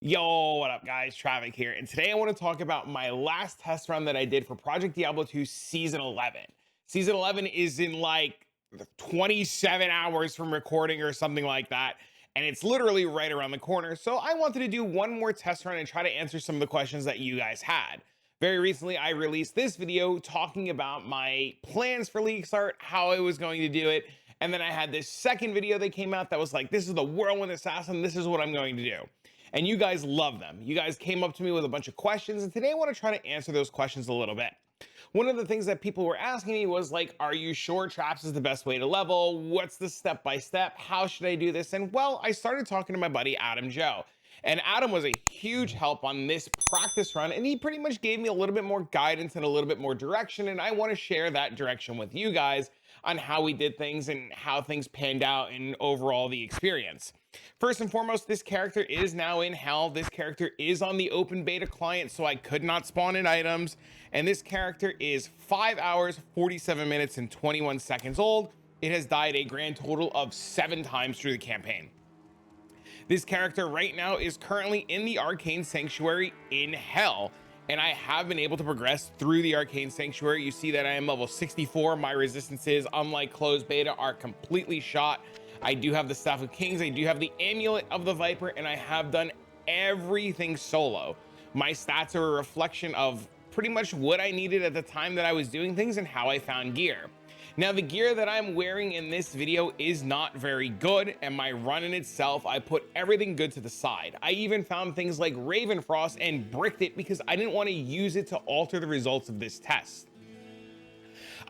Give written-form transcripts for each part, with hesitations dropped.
Yo, what up guys? Travic here, and today I want to talk about my last test run that I did for Project Diablo 2 Season 11. Season 11 is in like 27 hours from recording or something like that, and it's literally right around the corner. So I wanted to do one more test run and try to answer some of the questions that you guys had. Very recently, I released this video talking about my plans for League Start, how I was going to do it, and then I had this second video that came out that was like, this is the Whirlwind Assassin, this is what I'm going to do. And you guys love them. You guys came up to me with a bunch of questions, and today I want to try to answer those questions a little bit. One of the things that people were asking me was like, are you sure traps is the best way to level? What's the step-by-step? How should I do this? And well, I started talking to my buddy Adam Joe. And Adam was a huge help on this practice run, and he pretty much gave me a little bit more guidance and a little bit more direction, and I want to share that direction with you guys on how we did things and how things panned out and overall the experience. First and foremost, this character is now in hell. This character is on the open beta client, so I could not spawn in items, and this character is 5 hours, 47 minutes, and 21 seconds old. It has died a grand total of 7 times through the campaign. This character right now is currently in the Arcane Sanctuary in hell, and I have been able to progress through the Arcane Sanctuary. You see that I am level 64. My resistances, unlike closed beta, are completely shot. I do have the Staff of Kings, I do have the Amulet of the Viper, and I have done everything solo. My stats are a reflection of pretty much what I needed at the time that I was doing things and how I found gear. Now, the gear that I'm wearing in this video is not very good, and my run in itself, I put everything good to the side. I even found things like Raven Frost and bricked it because I didn't want to use it to alter the results of this test.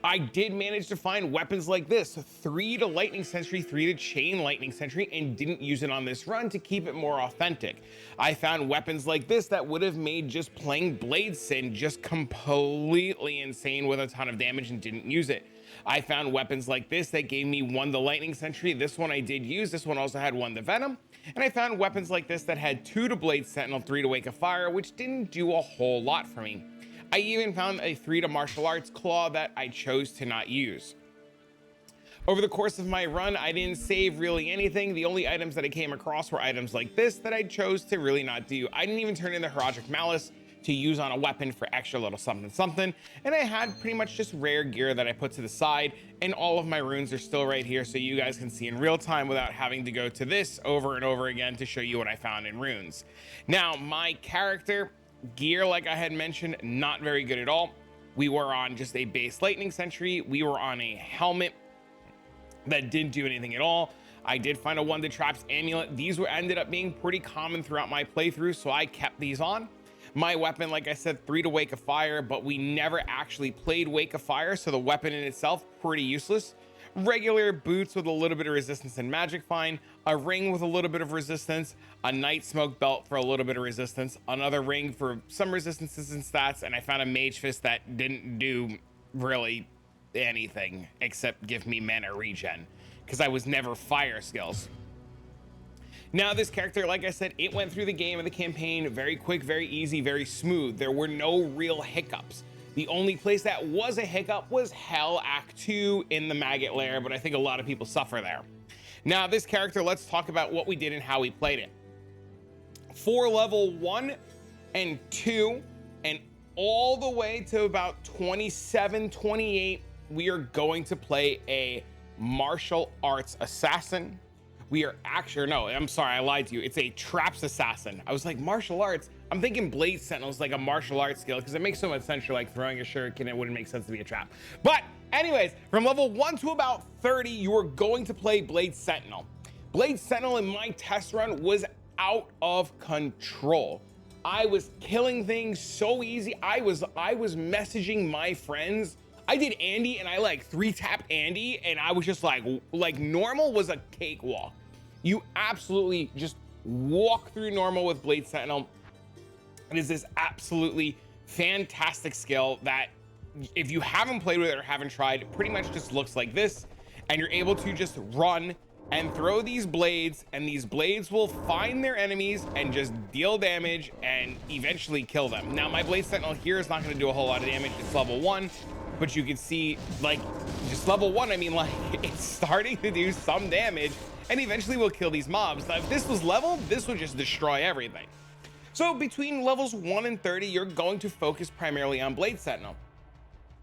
I did manage to find weapons like this, 3 to Lightning Sentry, 3 to Chain Lightning Sentry, and didn't use it on this run to keep it more authentic. I found weapons like this that would have made just playing Blade Sin just completely insane with a ton of damage and didn't use it. I found weapons like this that gave me 1 the Lightning Sentry. This one I did use. This one also had 1 the Venom. And I found weapons like this that had 2 to Blade Sentinel, 3 to Wake of Fire, which didn't do a whole lot for me. I even found a 3 to Martial Arts Claw that I chose to not use. Over the course of my run, I didn't save really anything. The only items that I came across were items like this that I chose to really not do. I didn't even turn in the Heroic Malice to use on a weapon for extra little something something, and I had pretty much just rare gear that I put to the side, and all of my runes are still right here so you guys can see in real time without having to go to this over and over again to show you what I found in runes. Now, my character gear, like I had mentioned, not very good at all. We were on just a base Lightning Sentry. We were on a helmet that didn't do anything at all. I did find a 1 to Traps Amulet. These ended up being pretty common throughout my playthrough, so I kept these on. My weapon, like I said, 3 to Wake of Fire, but we never actually played Wake of Fire, so the weapon in itself, pretty useless. Regular boots with a little bit of resistance and magic, fine. A ring with a little bit of resistance. A Night Smoke belt for a little bit of resistance. Another ring for some resistances and stats, and I found a Mage Fist that didn't do really anything except give me mana regen, because I was never fire skills. Now, this character, like I said, it went through the game and the campaign very quick, very easy, very smooth. There were no real hiccups. The only place that was a hiccup was Hell Act 2 in the Maggot Lair, but I think a lot of people suffer there. Now, this character, let's talk about what we did and how we played it. For level 1 and 2, and all the way to about 27, 28, we are going to play a martial arts assassin. We are actually, no, I'm sorry, I lied to you. It's a traps assassin. I was like, martial arts? I'm thinking Blade Sentinel is like a martial arts skill because it makes so much sense. You're like throwing a shuriken, it wouldn't make sense to be a trap. But anyways, from level 1 to about 30, you are going to play Blade Sentinel. Blade Sentinel in my test run was out of control. I was killing things so easy. I was messaging my friends. I did Andy and I like 3-tapped Andy, and I was just like normal was a cakewalk. You absolutely just walk through normal with Blade Sentinel. It is this absolutely fantastic skill that if you haven't played with it or haven't tried, it pretty much just looks like this, and you're able to just run and throw these blades, and these blades will find their enemies and just deal damage and eventually kill them. Now, my Blade Sentinel here is not going to do a whole lot of damage. It's level 1, but you can see, like, just level 1, I mean, like, it's starting to do some damage, and eventually we'll kill these mobs. Now, if this was leveled, this would just destroy everything. So between levels 1 and 30, you're going to focus primarily on Blade Sentinel.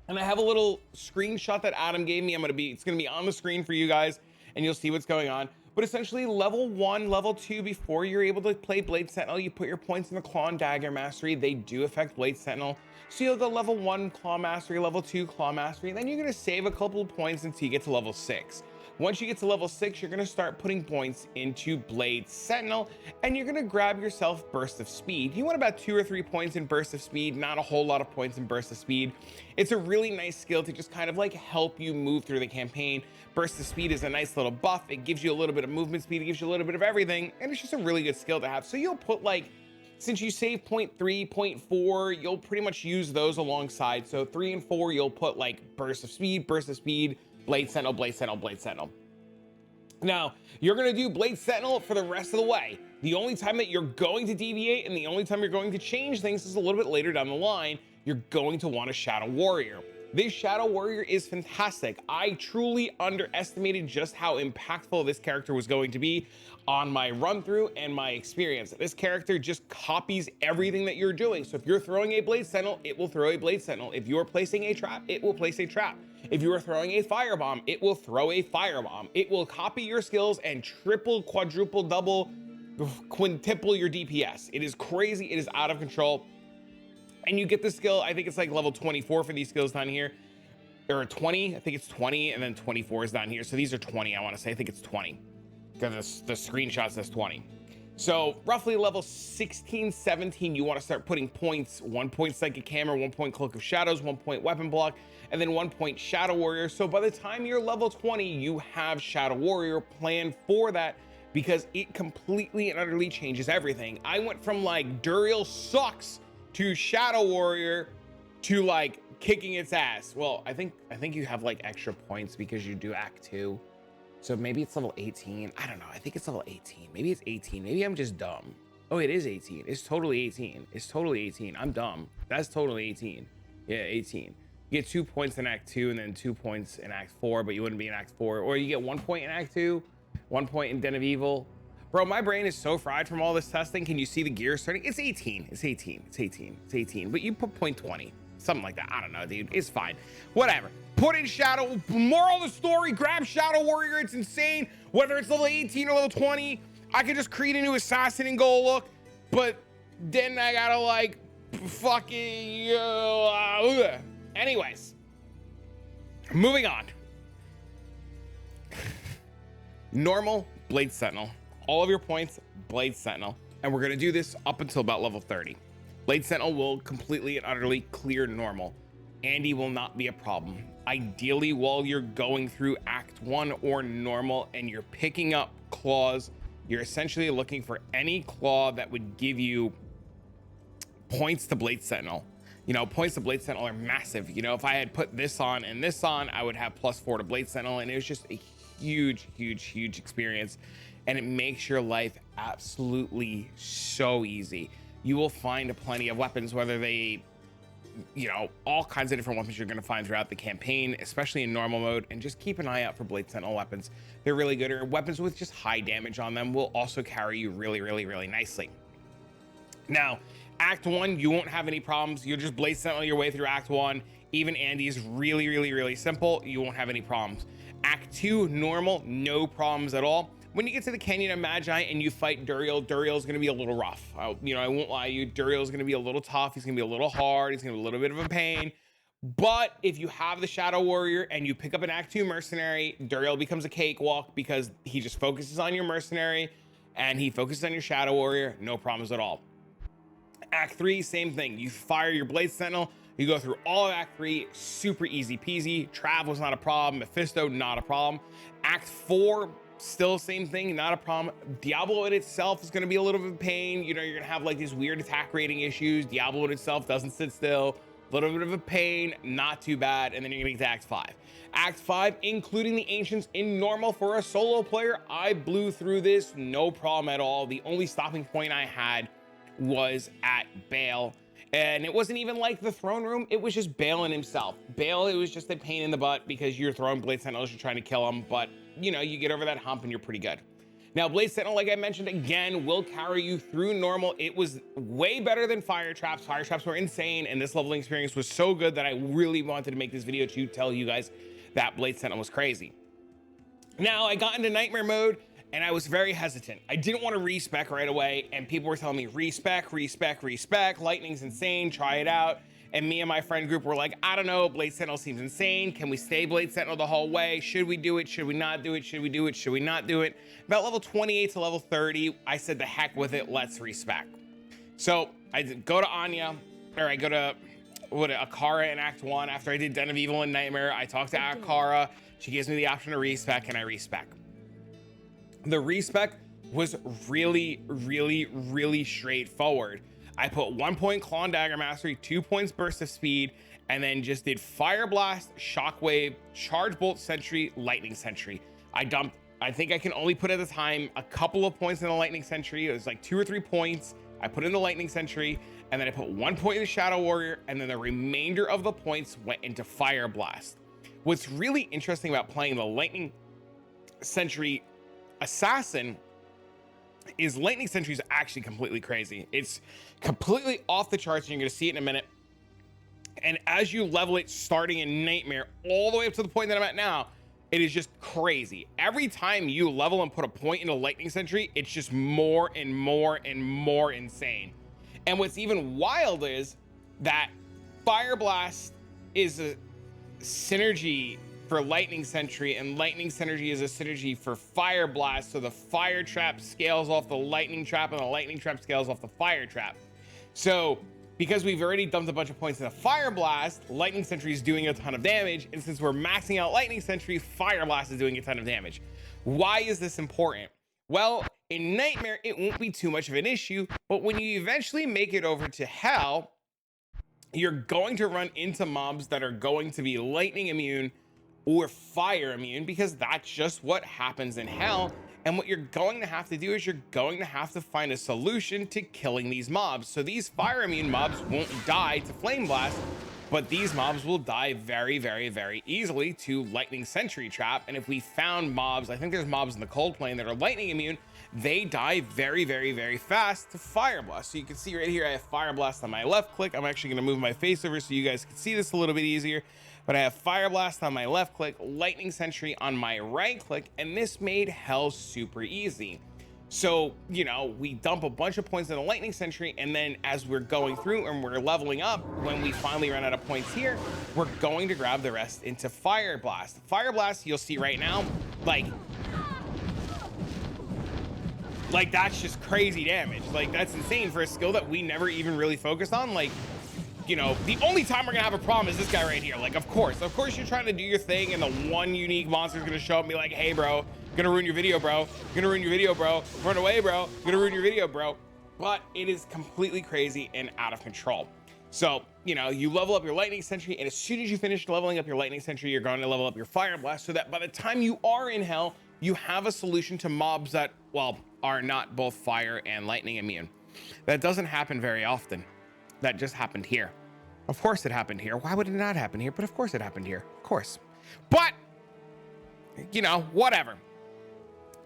And I have a little screenshot that Adam gave me. It's gonna be on the screen for you guys, and you'll see what's going on. But essentially, level 1, level 2, before you're able to play Blade Sentinel, you put your points in the Claw and Dagger Mastery. They do affect Blade Sentinel. So you'll go level 1 Claw Mastery, level 2 Claw Mastery, and then you're gonna save a couple of points until you get to level 6. Once you get to level 6, you're gonna start putting points into Blade Sentinel, and you're gonna grab yourself Burst of Speed. You want about 2 or 3 points in Burst of Speed, not a whole lot of points in Burst of Speed. It's a really nice skill to just kind of like help you move through the campaign. Burst of Speed is a nice little buff. It gives you a little bit of movement speed, it gives you a little bit of everything, and it's just a really good skill to have. So you'll put like, since you save 0.3, 0.4, you'll pretty much use those alongside. So 3 and 4, you'll put like Burst of Speed, Blade Sentinel, Blade Sentinel, Blade Sentinel. Now, you're gonna do Blade Sentinel for the rest of the way. The only time that you're going to deviate and the only time you're going to change things is a little bit later down the line. You're going to want a Shadow Warrior. This Shadow Warrior is fantastic. I truly underestimated just how impactful this character was going to be on my run through and my experience. This character just copies everything that you're doing. So if you're throwing a Blade Sentinel, it will throw a Blade Sentinel. If you're placing a trap, it will place a trap. If you are throwing a firebomb, it will throw a firebomb. It will copy your skills and triple, quadruple, double, quintuple your DPS. It is crazy. It is out of control. And you get the skill, I think it's like level 24 for these skills down here, or 20, I think it's 20, and then 24 is down here. So these are 20, I wanna say, I think it's 20, because the screenshot says 20. So roughly level 16, 17, you wanna start putting points, 1 point Psychic Hammer, 1 point Cloak of Shadows, 1 point Weapon Block, and then 1 point Shadow Warrior. So by the time you're level 20, you have Shadow Warrior planned for that, because it completely and utterly changes everything. I went from like, Duriel sucks, to Shadow Warrior to like kicking its ass. Well, I think you have like extra points because you do Act 2. So maybe it's level 18. I don't know. I think it's level 18. Maybe it's 18. Maybe I'm just dumb. Oh, it is 18. It's totally 18. It's totally 18. I'm dumb. That's totally 18. Yeah, 18. You get 2 points in Act 2 and then 2 points in Act 4, but you wouldn't be in Act 4. Or you get 1 point in Act 2, 1 point in Den of Evil. Bro, my brain is so fried from all this testing. Can you see the gears starting? It's 18. It's 18. It's 18. It's 18. But you put 0.20. Something like that. I don't know, dude. It's fine. Whatever. Put in Shadow. Moral of the story, grab Shadow Warrior. It's insane. Whether it's level 18 or level 20, I could just create a new assassin and go look. But then I gotta like fucking... Anyways. Moving on. Normal Blade Sentinel. All of your points, Blade Sentinel. And we're gonna do this up until about level 30. Blade Sentinel will completely and utterly clear normal. Andy will not be a problem. Ideally, while you're going through Act 1 or normal and you're picking up claws, you're essentially looking for any claw that would give you points to Blade Sentinel. You know, points to Blade Sentinel are massive. You know, if I had put this on and this on, I would have +4 to Blade Sentinel, and it was just a huge, huge, huge experience. And it makes your life absolutely so easy. You will find plenty of weapons, whether they, you know, all kinds of different weapons you're going to find throughout the campaign, especially in normal mode. And just keep an eye out for Blade Sentinel weapons. They're really good. Or weapons with just high damage on them will also carry you really, really, really nicely. Now, Act 1, you won't have any problems. You'll just Blade Sentinel your way through Act 1. Even Andy's really, really, really simple. You won't have any problems. Act 2, normal, no problems at all. When you get to the Canyon of Magi and you fight Duriel, Duriel's gonna be a little rough. I won't lie to you, Duriel's gonna be a little tough. He's gonna be a little hard. He's gonna be a little bit of a pain. But if you have the Shadow Warrior and you pick up an Act 2 mercenary, Duriel becomes a cakewalk because he just focuses on your mercenary and he focuses on your Shadow Warrior. No problems at all. Act 3, same thing. You fire your Blade Sentinel. You go through all of Act 3, super easy peasy. Trav was not a problem. Mephisto, not a problem. Act 4, still same thing, not a problem. Diablo in itself is going to be a little bit of a pain. You know, you're going to have like these weird attack rating issues. Diablo in itself doesn't sit still. A little bit of a pain, not too bad. And then you're going to get to Act 5. Act 5, including the Ancients in normal for a solo player, I blew through this, no problem at all. The only stopping point I had was at Baal. And it wasn't even like the throne room. It was just Balin himself. Baal, it was just a pain in the butt because you're throwing Blade Sentinels, you're trying to kill him. But, you know, you get over that hump and you're pretty good. Now, Blade Sentinel, like I mentioned again, will carry you through normal. It was way better than Fire Traps. Fire Traps were insane, and this leveling experience was so good that I really wanted to make this video to tell you guys that Blade Sentinel was crazy. Now, I got into Nightmare mode, and I was very hesitant. I didn't want to respec right away, and people were telling me, respec, Lightning's insane, try it out. And me and my friend group were like, I don't know, Blade Sentinel seems insane. Can we stay Blade Sentinel the whole way? Should we do it? Should we not do it? Should we do it? Should we not do it? About level 28 to level 30, I said the heck with it, let's respec. So I go to Anya, or I go to Akara in Act 1. After I did Den of Evil and Nightmare, I talked to Akara. She gives me the option to respec, and I respec. The respec was really straightforward. I put 1 point Claw and Dagger Mastery, 2 points Burst of Speed, and then just did Fire Blast, Shockwave, Charge Bolt Sentry, Lightning Sentry. I think I can only put at the time a couple of points in the Lightning Sentry. It was like 2 or 3 points. I put in the Lightning Sentry, and then I put 1 point in the Shadow Warrior, and then the remainder of the points went into Fire Blast. What's really interesting about playing the Lightning Sentry Assassin is Lightning Sentry is actually completely crazy. It's completely off the charts, and you're going to see it in a minute. And as you level it, starting in Nightmare, all the way up to the point that I'm at now, it is just crazy. Every time you level and put a point into Lightning Sentry, it's just more and more and more insane. And what's even wild is that Fire Blast is a synergy for Lightning Sentry, and Lightning Synergy is a synergy for Fire Blast. So the Fire Trap scales off the Lightning Trap, and the Lightning Trap scales off the Fire Trap. So because we've already dumped a bunch of points in the Fire Blast, Lightning Sentry is doing a ton of damage. And since we're maxing out Lightning Sentry, Fire Blast is doing a ton of damage. Why is this important? Well, in Nightmare, it won't be too much of an issue, but when you eventually make it over to Hell, you're going to run into mobs that are going to be lightning immune or fire immune, because that's just what happens in Hell. And what you're going to have to do is you're going to have to find a solution to killing these mobs. So these fire immune mobs won't die to Flame Blast, but these mobs will die very easily to Lightning Sentry Trap. And if we found mobs, I think there's mobs in the Cold Plane that are lightning immune, they die very fast to Fire Blast. So you can see right here, I have Fire Blast on my left click. I'm actually gonna move my face over so you guys can see this a little bit easier. But I have Fire Blast on my left click, Lightning Sentry on my right click, and this made Hell super easy. So, you know, we dump a bunch of points in the Lightning Sentry, and then as we're going through and we're leveling up, when we finally run out of points here, we're going to grab the rest into Fire Blast. Fire Blast, you'll see right now, like that's just crazy damage. Like, that's insane for a skill that we never even really focused on. Like, you know, the only time we're gonna have a problem is this guy right here. Like, of course you're trying to do your thing, and the one unique monster is gonna show up and be like, hey bro, gonna ruin your video, bro, run away, bro, gonna ruin your video, bro. But it is completely crazy and out of control. So, you know, you level up your Lightning Sentry, and as soon as you finish leveling up your Lightning Sentry, you're going to level up your Fire Blast, so that by the time you are in Hell, you have a solution to mobs that, well, are not both fire and lightning immune. That doesn't happen very often. That just happened here. Of course it happened here. Why would it not happen here? But of course it happened here. Of course. But, you know, whatever.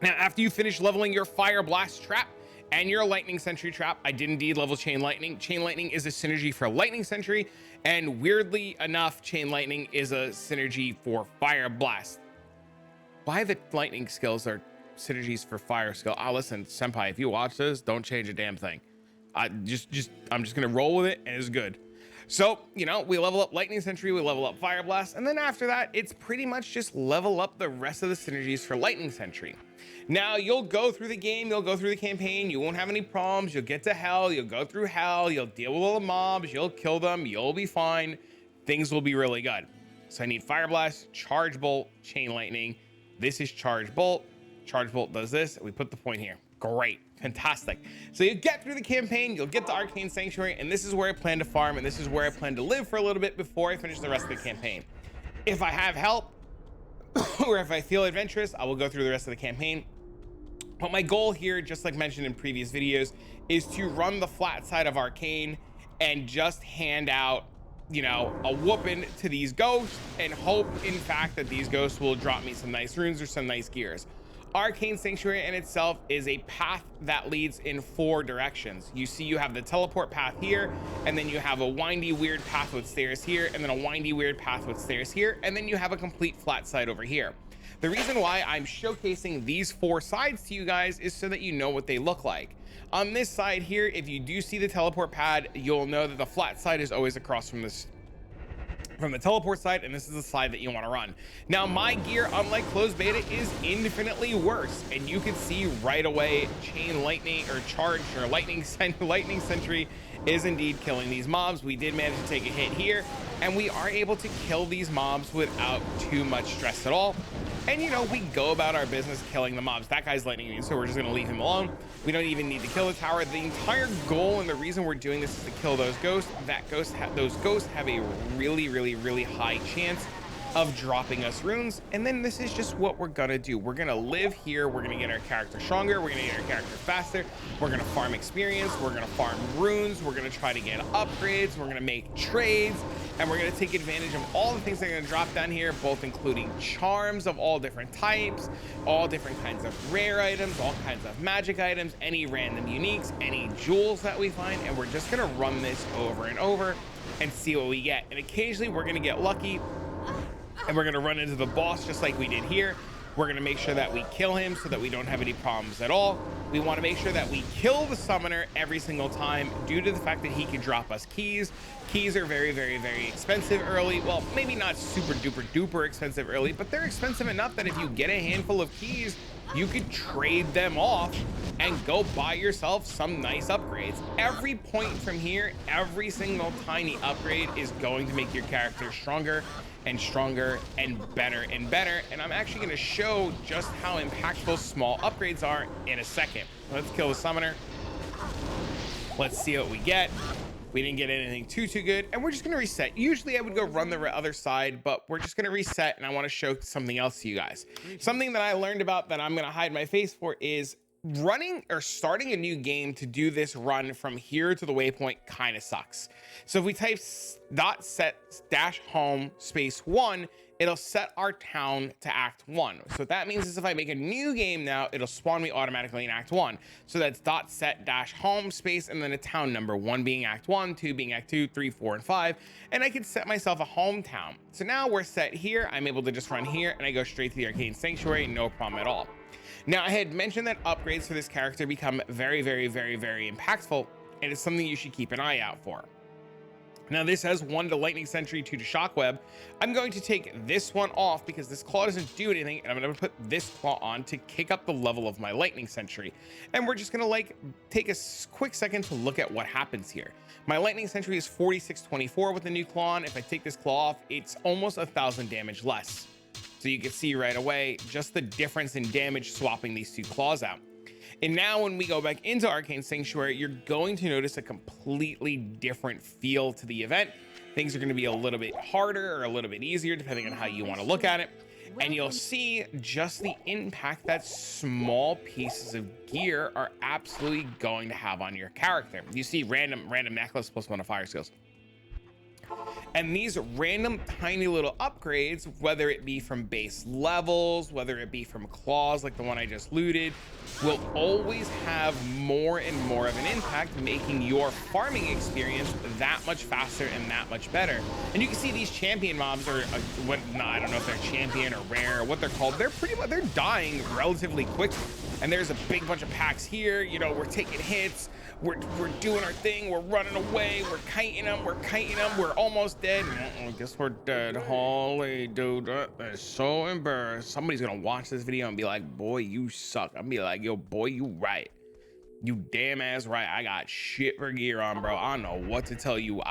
Now, after you finish leveling your Fire Blast Trap and your Lightning Sentry Trap, I did indeed level Chain Lightning. Chain Lightning is a synergy for Lightning Sentry, and weirdly enough, Chain Lightning is a synergy for Fire Blast. Why the lightning skills are synergies for fire skill? Listen, Senpai, if you watch this, don't change a damn thing. I'm just gonna roll with it, and it's good. So, you know, we level up Lightning Sentry, we level up Fire Blast, and then after that, it's pretty much just level up the rest of the synergies for Lightning Sentry. Now, you'll go through the game, you'll go through the campaign, you won't have any problems, you'll get to Hell, you'll go through Hell, you'll deal with all the mobs, you'll kill them, you'll be fine, things will be really good. So I need Fire Blast, Charge Bolt, Chain Lightning. This is Charge Bolt. Charge Bolt does this, and we put the point here. Great, fantastic. So you get through the campaign, you'll get to Arcane Sanctuary, and this is where I plan to farm, and this is where I plan to live for a little bit before I finish the rest of the campaign. If I have help, or if I feel adventurous, I will go through the rest of the campaign. But my goal here, just like mentioned in previous videos, is to run the flat side of Arcane and just hand out, you know, a whooping to these ghosts and hope, in fact, that these ghosts will drop me some nice runes or some nice gears. Arcane Sanctuary in itself is a path that leads in 4 directions. You see, you have the teleport path here, and then you have a windy, weird path with stairs here, and then a windy, weird path with stairs here, and then you have a complete flat side over here. The reason why I'm showcasing these 4 sides to you guys is so that you know what they look like. On this side here, if you do see the teleport pad, you'll know that the flat side is always across from the teleport side, and this is the side that you want to run. Now, my gear, unlike closed beta, is infinitely worse, and you can see right away chain lightning or charge or lightning sentry is indeed killing these mobs. We did manage to take a hit here, and we are able to kill these mobs without too much stress at all. And you know, we go about our business killing the mobs. That guy's lightning immune, so we're just gonna leave him alone. We don't even need to kill the tower. The entire goal and the reason we're doing this is to kill those ghosts. Those ghosts have a really high chance of dropping us runes, and then this is just what we're gonna do. We're gonna live here, we're gonna get our character stronger, we're gonna get our character faster, we're gonna farm experience, we're gonna farm runes, we're gonna try to get upgrades, we're gonna make trades, and we're gonna take advantage of all the things that are gonna drop down here, both including charms of all different types, all different kinds of rare items, all kinds of magic items, any random uniques, any jewels that we find, and we're just gonna run this over and over and see what we get. And occasionally we're gonna get lucky, and we're gonna run into the boss just like we did here. We're gonna make sure that we kill him so that we don't have any problems at all. We wanna make sure that we kill the summoner every single time due to the fact that he can drop us keys. Keys are very expensive early. Well, maybe not super duper expensive early, but they're expensive enough that if you get a handful of keys, you could trade them off and go buy yourself some nice upgrades. Every point from here, every single tiny upgrade is going to make your character stronger and stronger and better and better. And I'm actually gonna show just how impactful small upgrades are in a second. Let's kill the summoner. Let's see what we get. We didn't get anything too good, and we're just gonna reset. Usually I would go run the other side, but we're just gonna reset, and I wanna show something else to you guys. Something that I learned about that I'm gonna hide my face for is running or starting a new game to do this run from here to the waypoint kind of sucks. So if we type .set-home -1, it'll set our town to Act 1. So what that means is if I make a new game now, it'll spawn me automatically in Act 1. So that's .set-home space and then a town number, 1 being Act 1, 2 being Act 2, 3, 4, and 5. And I can set myself a hometown. So now we're set here. I'm able to just run here and I go straight to the Arcane Sanctuary, no problem at all. Now, I had mentioned that upgrades for this character become very impactful, and it's something you should keep an eye out for. Now, this has 1 to Lightning Sentry, 2 to Shockweb. I'm going to take this one off because this claw doesn't do anything, and I'm going to put this claw on to kick up the level of my Lightning Sentry. And we're just going to take a quick second to look at what happens here. My Lightning Sentry is 4624 with the new claw on. If I take this claw off, it's almost 1,000 damage less. So you can see right away just the difference in damage swapping these 2 claws out. And now when we go back into Arcane Sanctuary, you're going to notice a completely different feel to the event. Things are going to be a little bit harder or a little bit easier depending on how you want to look at it. And you'll see just the impact that small pieces of gear are absolutely going to have on your character. You see random necklace plus +1 skills. And these random tiny little upgrades, whether it be from base levels, whether it be from claws like the one I just looted, will always have more and more of an impact, making your farming experience that much faster and that much better. And you can see these champion mobs are, I don't know if they're champion or rare or what they're called. They're dying relatively quickly. And there's a big bunch of packs here. You know, we're taking hits. We're doing our thing. We're running away. We're kiting them. We're almost dead. I guess we're dead. Holy dude, that is so embarrassed. Somebody's gonna watch this video and be like, boy, you suck. I'll be like, yo, boy, you right. You damn ass right. I got shit for gear on, bro. I don't know what to tell you.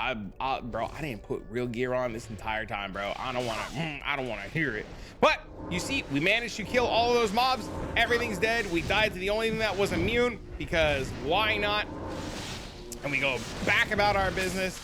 Bro, I didn't put real gear on this entire time, bro. I don't wanna hear it. But you see, we managed to kill all of those mobs. Everything's dead. We died to the only thing that was immune because why not? And we go back about our business,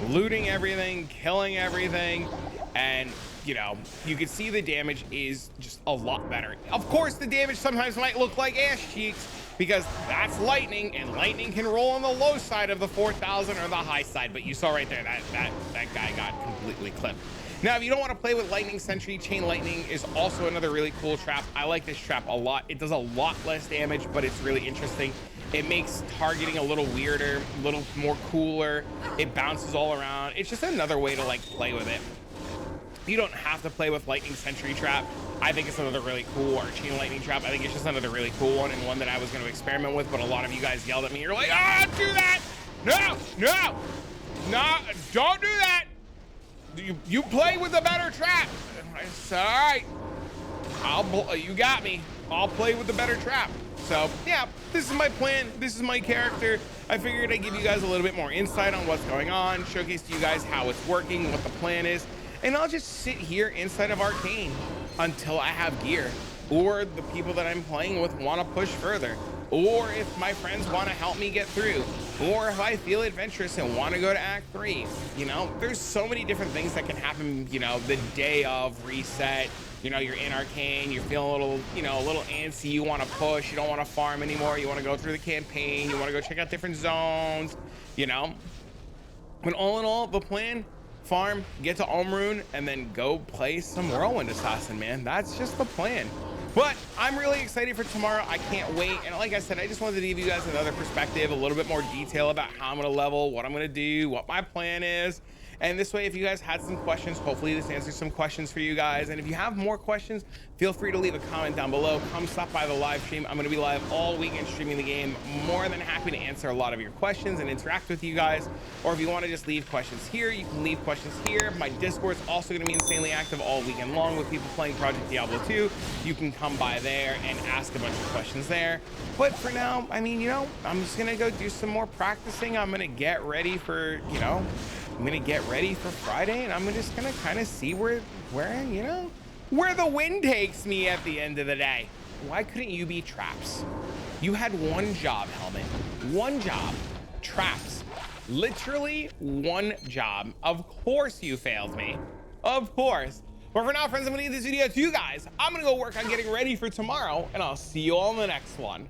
looting everything, killing everything, and you know, you can see the damage is just a lot better. Of course, the damage sometimes might look like ass cheeks because that's lightning, and lightning can roll on the low side of the 4,000 or the high side. But you saw right there that guy got completely clipped. Now, if you don't want to play with lightning sentry, chain lightning is also another really cool trap. I like this trap a lot. It does a lot less damage, but it's really interesting. It makes targeting a little weirder, a little more cooler. It bounces all around. It's just another way to like play with it. You don't have to play with lightning sentry trap. I think it's another really cool, or chain lightning trap. I think it's just another really cool one, and one that I was going to experiment with, but a lot of you guys yelled at me. You're like, ah, do that. No, no, no, don't do that. You play with a better trap. It's all right. You got me. I'll play with the better trap. So yeah, this is my plan. This is my character. I figured I'd give you guys a little bit more insight on what's going on, showcase to you guys how it's working, what the plan is, and I'll just sit here inside of Arcane until I have gear, or the people that I'm playing with want to push further, or if my friends want to help me get through, or if I feel adventurous and want to go to Act 3. You know, there's so many different things that can happen, you know, the day of reset. You know, you're in Arcane, you're feeling a little, you know, a little antsy, you want to push, you don't want to farm anymore, you want to go through the campaign, you want to go check out different zones, you know. But all in all, the plan, farm, get to Omrune, and then go play some Whirlwind Assassin, man. That's just the plan. But I'm really excited for tomorrow. I can't wait. And like I said, I just wanted to give you guys another perspective, a little bit more detail about how I'm going to level, what I'm going to do, what my plan is. And this way, if you guys had some questions, hopefully this answers some questions for you guys. And if you have more questions, feel free to leave a comment down below. Come stop by the live stream. I'm going to be live all weekend streaming the game. More than happy to answer a lot of your questions and interact with you guys. Or if you want to just leave questions here, you can leave questions here. My Discord's also going to be insanely active all weekend long with people playing Project Diablo 2. You can come by there and ask a bunch of questions there. But for now, I mean, you know, I'm just going to go do some more practicing. I'm going to get ready for, you know, I'm gonna get ready for Friday, and I'm just gonna kind of see where you know, where the wind takes me at the end of the day. Why couldn't you be traps? You had one job, Helmet. One job. Traps. Literally one job. Of course you failed me. Of course. But for now, friends, I'm gonna leave this video to you guys. I'm gonna go work on getting ready for tomorrow, and I'll see you all in the next one.